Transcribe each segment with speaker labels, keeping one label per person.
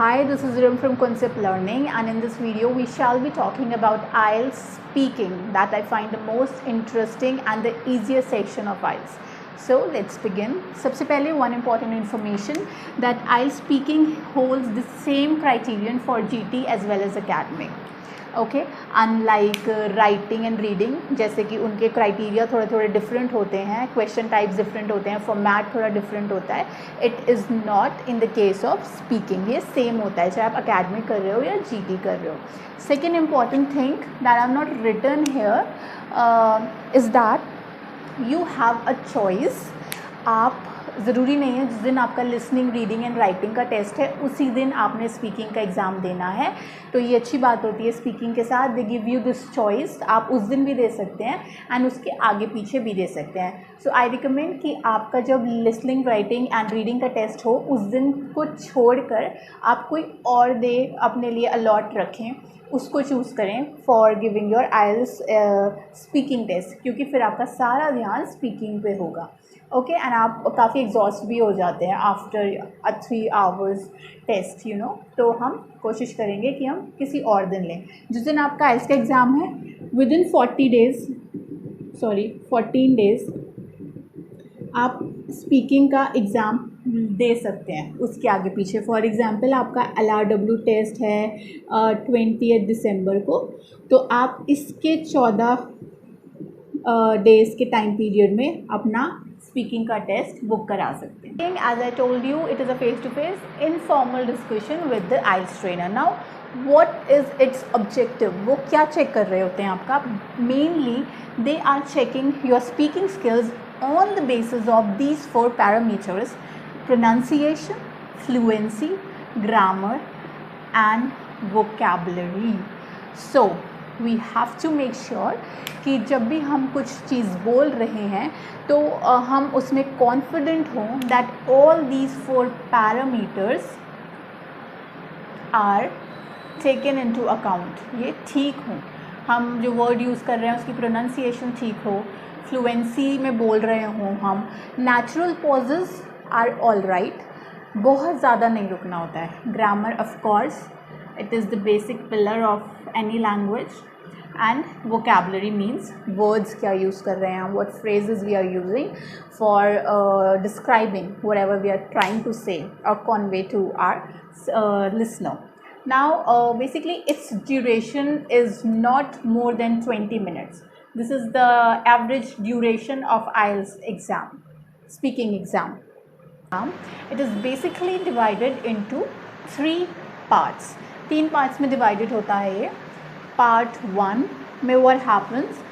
Speaker 1: Hi, this is Rim from Concept Learning, and in this video we shall be talking about IELTS speaking that I find the most interesting and the easiest section of IELTS. So let's begin. सबसे पहले one important information that IELTS speaking holds the same criterion for GT as well as academic. Okay unlike writing and reading, जैसे कि उनके criteria थोड़े थोड़े different होते हैं, question types different होते हैं, फॉर्मेट थोड़ा डिफरेंट होता है. It is not in the case of speaking. ये सेम होता है चाहे आप अकेडमिक कर रहे हो या जीटी कर रहे हो. Second important thing that I have not written here is that you have a choice. आप ज़रूरी नहीं है जिस दिन आपका लिसनिंग, रीडिंग एंड राइटिंग का टेस्ट है उसी दिन आपने स्पीकिंग का एग्ज़ाम देना है. तो ये अच्छी बात होती है स्पीकिंग के साथ. They give you this choice. आप उस दिन भी दे सकते हैं एंड उसके आगे पीछे भी दे सकते हैं. सो आई रिकमेंड कि आपका जब लिसनिंग, राइटिंग एंड रीडिंग का टेस्ट हो उस दिन को छोड़कर आप कोई और डे अपने लिए अलॉट रखें, उसको चूज़ करें for giving your IELTS speaking test, क्योंकि फिर आपका सारा ध्यान स्पीकिंग पे होगा. ओके एंड आप काफ़ी एग्जॉस्ट भी हो जाते हैं आफ्टर 3 hours टेस्ट तो हम कोशिश करेंगे कि हम किसी और दिन लें. जिस दिन आपका आइल्स का एग्ज़ाम है विद इन 14 days आप स्पीकिंग का एग्ज़ाम दे सकते हैं उसके आगे पीछे. फॉर एग्ज़ाम्पल आपका LRW टेस्ट है 20 दिसंबर को, तो आप इसके 14 डेज़ के टाइम पीरियड में अपना स्पीकिंग का टेस्ट बुक करा सकते हैं. As I told you, it is a face to face informal discussion with the IELTS trainer. Now what is its objective? वो क्या चेक कर रहे होते हैं आपका? Mainly they are checking your speaking skills on the basis of these 4 parameters: pronunciation, fluency, grammar and vocabulary. So we have to make sure कि जब भी हम कुछ चीज़ बोल रहे हैं तो हम उसमें कॉन्फिडेंट हों that all these 4 parameters are taken into account. ये ठीक हों, हम जो वर्ड यूज़ कर रहे हैं उसकी प्रोनाउंसिएशन ठीक हो, फ्लुएंसी में बोल रहे हों, हम natural pauses are all right, बहुत ज़्यादा नहीं रुकना होता है. Grammar of course it is the basic pillar of any language. And vocabulary means words क्या यूज़ कर रहे हैं, what phrases we are using for describing whatever we are trying to say और convey to our listener. Now basically its duration is not more than 20 minutes. This is the average duration of IELTS exam, speaking exam. It is basically divided into 3 parts. 3 parts में divided होता है ये. Part 1 में what happens?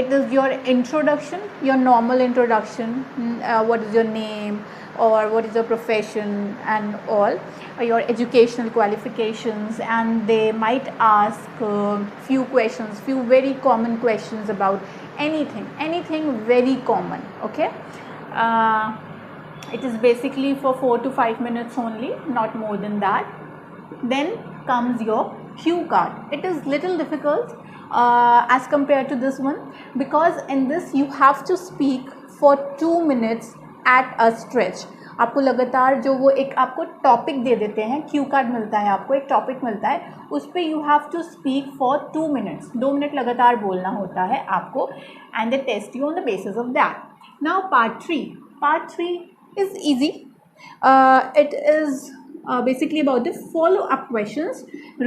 Speaker 1: It is your introduction, your normal introduction, what is your name or what is your profession and all, your educational qualifications, and they might ask few questions, few very common questions about anything very common. Okay, it is basically for 4 to 5 minutes only, not more than that. Then comes your cue card. It is little difficult as compared to this one, because in this you have to speak for 2 minutes at a stretch. आपको लगातार जो वो एक आपको topic दे देते हैं, Q card मिलता है, आपको एक टॉपिक मिलता है, उस पर you have to speak for 2 minutes. 2 minute लगातार बोलना होता है आपको, and they test you on the basis of that. Now part three is easy. It is basically about the follow-up questions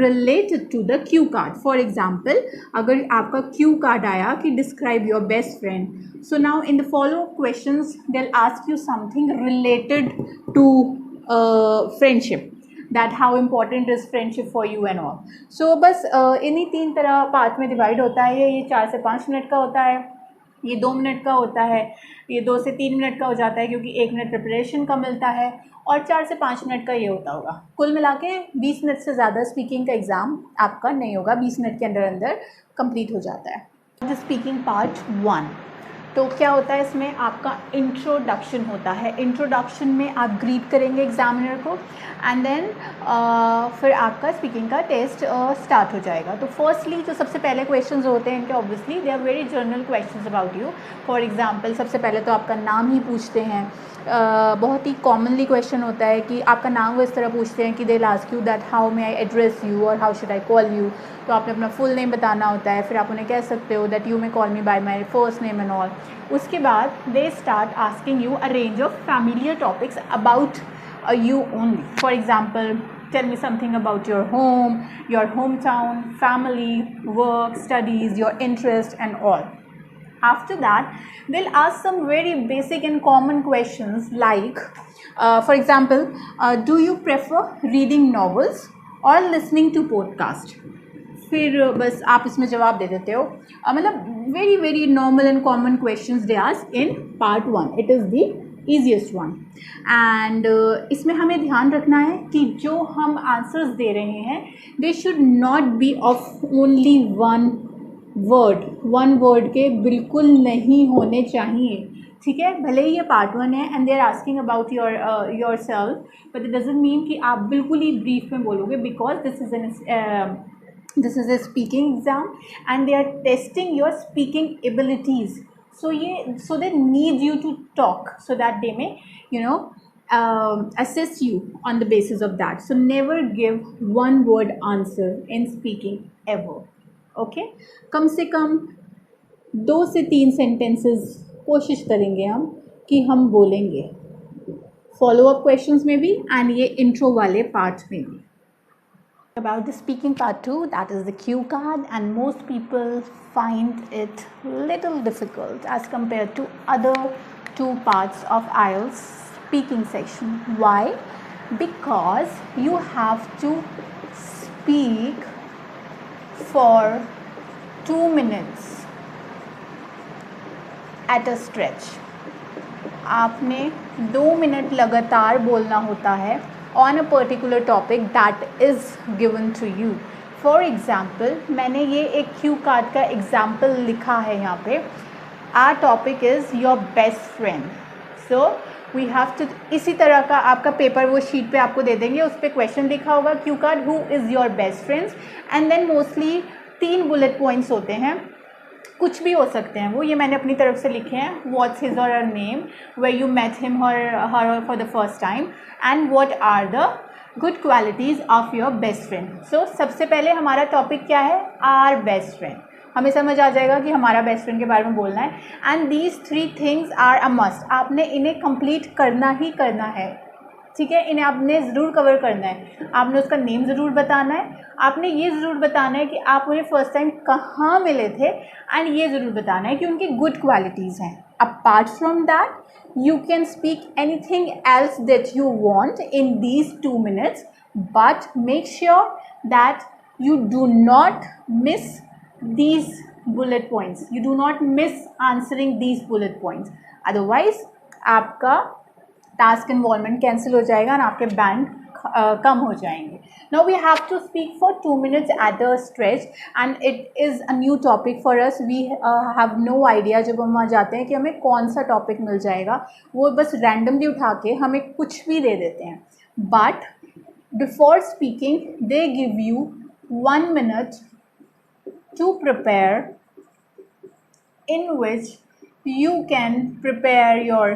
Speaker 1: related to the cue card. For example, अगर आपका cue card आया कि describe your best friend, so now in the follow-up questions they'll ask you something related to friendship, that how important is friendship for you and all. So बस इन्हीं 3 तरह part में divide होता है. ये 4 से 5 मिनट का होता है, ये 2 मिनट का होता है, ये 2 से 3 मिनट का हो जाता है क्योंकि 1 मिनट प्रिपरेशन का मिलता है, और 4 से 5 मिनट का ये होता होगा. कुल मिला के 20 मिनट से ज़्यादा स्पीकिंग का एग्ज़ाम आपका नहीं होगा, 20 मिनट के अंदर कंप्लीट हो जाता है. The speaking part 1. तो क्या होता है इसमें, आपका इंट्रोडक्शन होता है। इंट्रोडक्शन में आप ग्रीट करेंगे एग्जामिनर को एंड देन फिर आपका स्पीकिंग का टेस्ट स्टार्ट हो जाएगा। तो फर्स्टली जो सबसे पहले क्वेश्चंस होते हैं इनके, obviously they are very general questions about you. For example सबसे पहले तो आपका नाम ही पूछते हैं। बहुत ही कॉमनली क्वेश्चन होता है कि आपका नाम वो इस तरह पूछते हैं कि they will ask you that how may I address you और how should I call you. तो आपने अपना फुल नेम बताना होता है, फिर आप उन्हें कह सकते हो that you may call me bye my first name and all. उसके बाद they start asking you a range of familiar topics about you only. For example, tell me something about your home, your hometown, family, work, studies, your interest and all. After that, they'll ask some very basic and common questions like, for example, do you prefer reading novels or listening to podcast? फिर बस आप इसमें जवाब दे देते हो। मतलब very very normal and common questions they ask in part 1. It is the easiest one. And इसमें हमें ध्यान रखना है कि जो हम आंसर्स दे रहे हैं they should not be of only one word के बिल्कुल नहीं होने चाहिए, ठीक है। भले ही ये पार्ट 1 है and they are asking about yourself, but it doesn't mean कि आप बिल्कुल ही ब्रीफ में बोलोगे, because this is a speaking exam and they are testing your speaking abilities. So they need you to talk so that they may assess you on the basis of that. So never give one word answer in speaking ever. Okay, कम से कम 2 से 3 sentences कोशिश करेंगे हम कि हम बोलेंगे, follow up questions में भी and ये intro वाले parts में भी। About the speaking part 2, that is the cue card, and most people find it little difficult as compared to other 2 parts of IELTS speaking section. Why? Because you have to speak for 2 minutes at a stretch. आपने 2 minute लगातार बोलना होता है on a particular topic that is given to you. For example, मैंने ये एक Q card का example लिखा है यहाँ पे। Our topic is your best friend. So we have to, इसी तरह का आपका पेपर वो शीट पे आपको दे देंगे, उस पर क्वेश्चन लिखा होगा Q card, who is your best friends, and then mostly 3 bullet points होते हैं, कुछ भी हो सकते हैं वो, ये मैंने अपनी तरफ से लिखे हैं। व्हाट्स हिज और her name, where you met him और her for the first time, and what are the good qualities of your best friend. So सबसे पहले हमारा टॉपिक क्या है, आर बेस्ट फ्रेंड। हमें समझ आ जाएगा कि हमारा बेस्ट फ्रेंड के बारे में बोलना है। And these 3 things are a must, आपने इन्हें कंप्लीट करना ही करना है, ठीक है। इन्हें आपने ज़रूर कवर करना है। आपने उसका नेम ज़रूर बताना है, आपने ये ज़रूर बताना है कि आप उन्हें फर्स्ट टाइम कहाँ मिले थे, एंड ये ज़रूर बताना है कि उनकी गुड क्वालिटीज़ हैं। Apart from that you can speak anything else that you want in these 2 minutes, but make sure that you do not miss these bullet points, you do not miss answering these bullet points, otherwise आपका task involvement cancel हो जाएगा और आपके band कम हो जाएंगे। Now we have to speak for 2 minutes at a stretch and it is a new topic for us. We have no idea जब हम वहाँ जाते हैं कि हमें कौन सा टॉपिक मिल जाएगा, वो बस रैंडमली उठा के हमें कुछ भी दे देते हैं। But before speaking they give you 1 minute to prepare, in which you can prepare your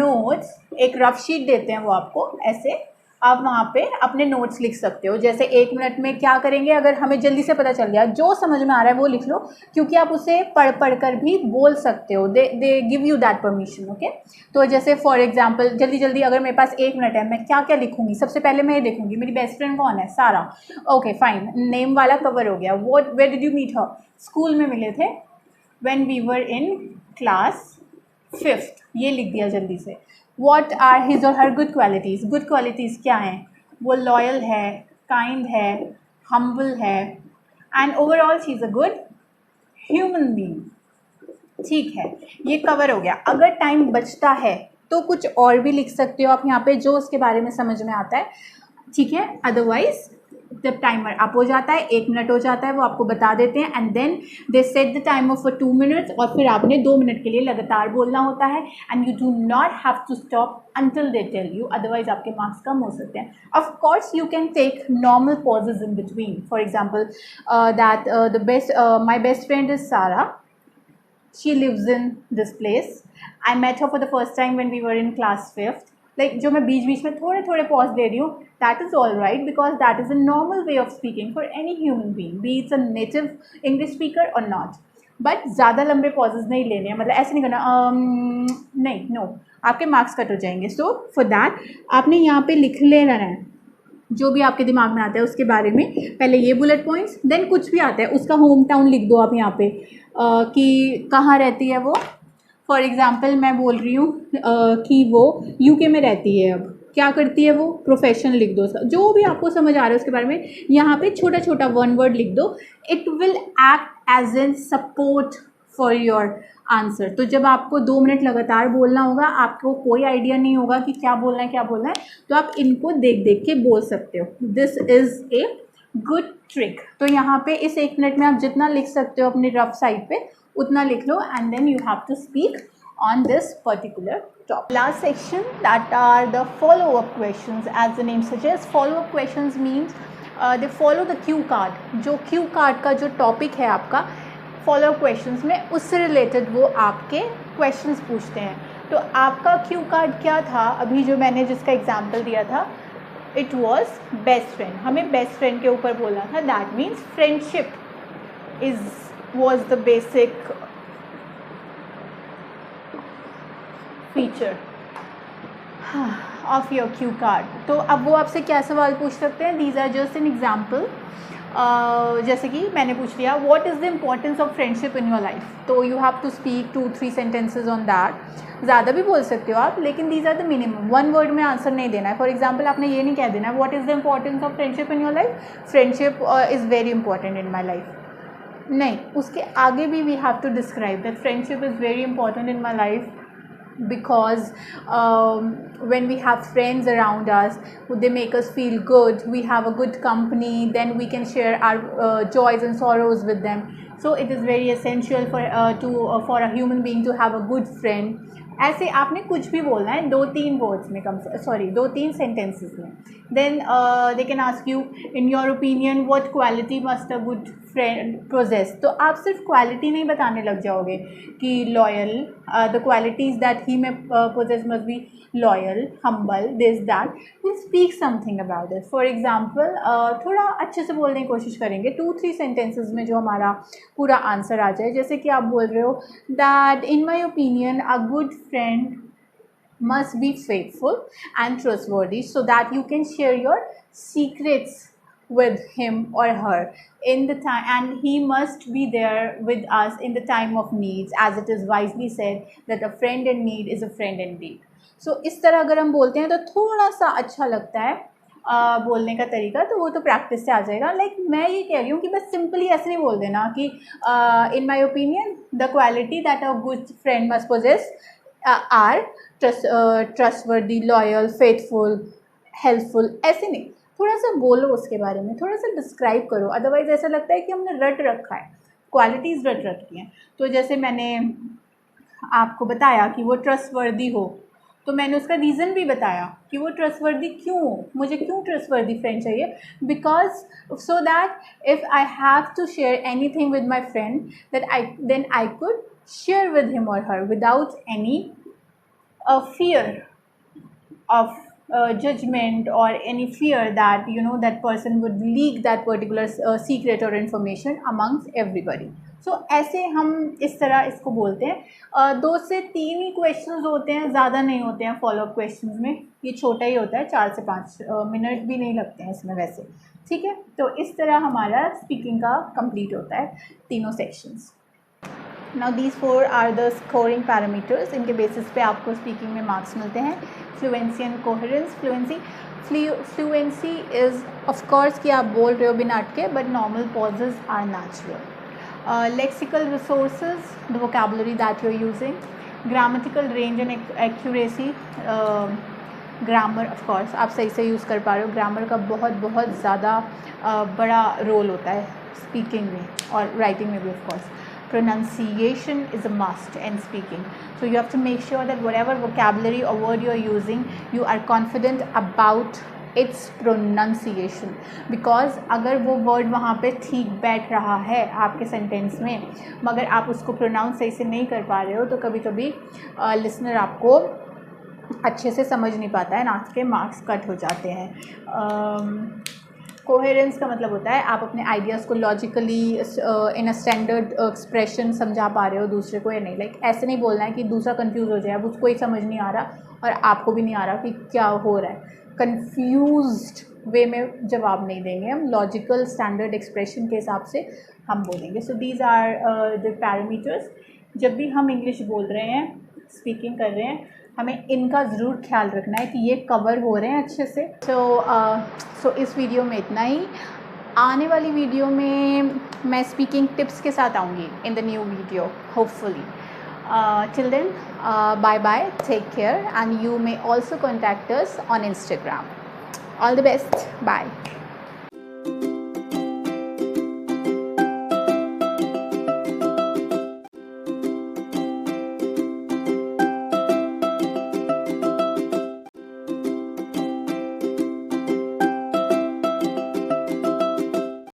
Speaker 1: notes। एक रफ शीट देते हैं वो आपको, ऐसे आप वहाँ पे अपने नोट्स लिख सकते हो। जैसे 1 मिनट में क्या करेंगे, अगर हमें जल्दी से पता चल गया, जो समझ में आ रहा है वो लिख लो, क्योंकि आप उसे पढ़ कर भी बोल सकते हो। They give you that permission, okay. तो जैसे फॉर एग्जांपल जल्दी अगर मेरे पास 1 मिनट है, मैं क्या क्या लिखूंगी, सबसे पहले मैं ये देखूंगी मेरी बेस्ट फ्रेंड कौन है, सारा, ओके फाइन, नेम वाला कवर हो गया। Where did you meet her, school में मिले थे, when we were in class 5th, ये लिख दिया जल्दी से। What are his और her good qualities? Good qualities क्या हैं, वो loyal है, kind है, humble है, and overall she is a good human being। ठीक है, ये कवर हो गया। अगर टाइम बचता है तो कुछ और भी लिख सकते हो आप यहाँ पे जो उसके बारे में समझ में आता है, ठीक है। अदरवाइज जब टाइमर अप हो जाता है, 1 मिनट हो जाता है, वो आपको बता देते हैं and then they set the timer for 2 minutes और फिर आपने 2 मिनट के लिए लगातार बोलना होता है and you do not have to stop until they tell you, otherwise आपके मार्क्स कम हो सकते हैं. Of course you can take normal pauses in between. For example, my best friend is Sarah. She lives in this place. I met her for the first time when we were in class 5th. Like जो मैं बीच बीच में थोड़े थोड़े pause दे रही हूँ, that is all right because that is a normal way of speaking for any human being, be it a native English speaker or not. But ज़्यादा लंबे possess नहीं लेने हैं, मतलब ऐसे नहीं करना नहीं, नो, आपके मार्क्स कट हो जाएंगे. सो फॉर दैट आपने यहाँ पे लिख लेना है जो भी आपके दिमाग में आता है उसके बारे में. पहले ये बुलेट पॉइंट्स, देन कुछ भी आता है उसका होम टाउन लिख दो आप यहाँ पे कि कहाँ रहती है वो. फॉर एग्ज़ाम्पल मैं बोल रही हूँ कि वो यूके में रहती है. अब क्या करती है वो, प्रोफेशन लिख दो, जो भी आपको समझ आ रहा है उसके बारे में. यहाँ पे छोटा छोटा 1 वर्ड लिख दो. It will act as an support for your answer. तो जब आपको 2 मिनट लगातार बोलना होगा, आपको कोई आइडिया नहीं होगा कि क्या बोलना है, तो आप इनको देख देख के बोल सकते हो. This is a good trick. तो यहाँ पे इस 1 मिनट में आप जितना लिख सकते हो अपनी रफ साइड पे उतना लिख लो and then you have to speak on this particular topic. Last section, that are the follow-up questions. As the name suggests, follow-up questions means they follow the cue card. जो cue card का जो topic है आपका follow-up questions में, उससे related वो आपके questions पूछते हैं. तो आपका cue card क्या था अभी जो मैंने जिसका example दिया था, it was best friend. हमें best friend के ऊपर बोलना था. That means friendship was the basic feature of your cue card. तो अब वो आपसे क्या सवाल पूछ सकते हैं. These are just an example. जैसे कि मैंने पूछ लिया what is the importance of friendship in your life. तो you have to speak 2-3 sentences on that. ज़्यादा भी बोल सकते हो आप, लेकिन these are the minimum. 1 word में आंसर नहीं देना है. फॉर एग्जाम्पल आपने ये नहीं कह देना है what is the importance of friendship in your life, friendship is very important in my life. नहीं, उसके आगे भी we have to describe that friendship is very important in my life because when we have friends around us, they make us feel good, we have a good company, then we can share our joys and sorrows with them. So it is very essential for a human being to have a good friend. ऐसे आपने कुछ भी बोलना है 2-3 words में, 2-3 sentences में. Then they can ask you in your opinion what quality must a good friend possess. तो आप सिर्फ क्वालिटी नहीं बताने लग जाओगे कि loyal, the qualities that he may possess must be loyal, humble, this that. Will speak something about this. For example थोड़ा अच्छे से बोलने की कोशिश करेंगे 2-3 सेंटेंसेस में जो हमारा पूरा आंसर आ जाए. जैसे कि आप बोल रहे हो that in my opinion a good friend must be faithful and trustworthy so that you can share your secrets with him or her in the time, and he must be there with us in the time of needs, as it is wisely said that a friend in need is a friend indeed. So इस तरह अगर हम बोलते हैं तो थोड़ा सा अच्छा लगता है बोलने का तरीका. तो वो तो प्रैक्टिस से आ जाएगा. लाइक मैं ये कह रही हूँ कि बस सिंपली ऐसे नहीं बोल देना कि in my opinion the quality that a good friend must possess are trustworthy, loyal, faithful, helpful. ऐसे नहीं, थोड़ा सा बोलो उसके बारे में, थोड़ा सा डिस्क्राइब करो. अदरवाइज ऐसा लगता है कि हमने रट रखा है, क्वालिटीज़ रट रखी हैं. तो जैसे मैंने आपको बताया कि वो ट्रस्टवर्दी हो, तो मैंने उसका रीज़न भी बताया कि वो ट्रस्टवर्दी क्यों हो, मुझे क्यों ट्रस्टवर्दी फ्रेंड चाहिए. Because so that if I have to share anything with my friend then I could share with him or her without any fear of judgment or any fear that that person would leak that particular secret or information amongst everybody. So ऐसे हम इस तरह इसको बोलते हैं. 2 से 3 ही questions होते हैं, ज़्यादा नहीं होते हैं फॉलोअप क्वेश्चंस में. ये छोटा ही होता है, 4 से 5 मिनट भी नहीं लगते हैं इसमें वैसे. ठीक है, तो इस तरह हमारा स्पीकिंग का कंप्लीट होता है तीनों sections. Now these 4 are the scoring parameters. इनके बेसिस पे आपको स्पीकिंग में मार्क्स मिलते हैं. Fluency and coherence. Fluency is of course कि आप बोल रहे हो बिना अटके, but normal pauses are natural. Lexical resources, the vocabulary that you are using. Grammatical range and accuracy, grammar of course आप सही से यूज़ कर पा रहे हो, ग्रामर का बहुत बहुत ज़्यादा बड़ा रोल होता है स्पीकिंग में और राइटिंग में भी of course. Pronunciation is a must in speaking, so you have to make sure that whatever vocabulary or word you are using, you are confident about its pronunciation, because अगर वो word वहाँ पे ठीक बैठ रहा है आपके सेंटेंस में मगर आप उसको प्रोनाउंस सही से नहीं कर पा रहे हो तो कभी कभी लिसनर आपको अच्छे से समझ नहीं पाता है, आपके मार्क्स कट हो जाते हैं. कोहेरेंस का मतलब होता है आप अपने आइडियाज़ को logically in a standard expression समझा पा रहे हो दूसरे को या नहीं. लाइक ऐसे नहीं बोलना है कि दूसरा कंफ्यूज हो जाए, अब उसको ही समझ नहीं आ रहा और आपको भी नहीं आ रहा कि क्या हो रहा है. कंफ्यूज्ड वे में जवाब नहीं देंगे हम, लॉजिकल स्टैंडर्ड एक्सप्रेशन के हिसाब से हम बोलेंगे. So these are the parameters. जब भी हम इंग्लिश बोल रहे हैं, स्पीकिंग कर रहे हैं, हमें इनका ज़रूर ख्याल रखना है कि ये कवर हो रहे हैं अच्छे से. सो इस वीडियो में इतना ही. आने वाली वीडियो में मैं स्पीकिंग टिप्स के साथ आऊँगी in the new video hopefully. Till then, bye bye, take care, and you may also contact us on Instagram. All the best. Bye.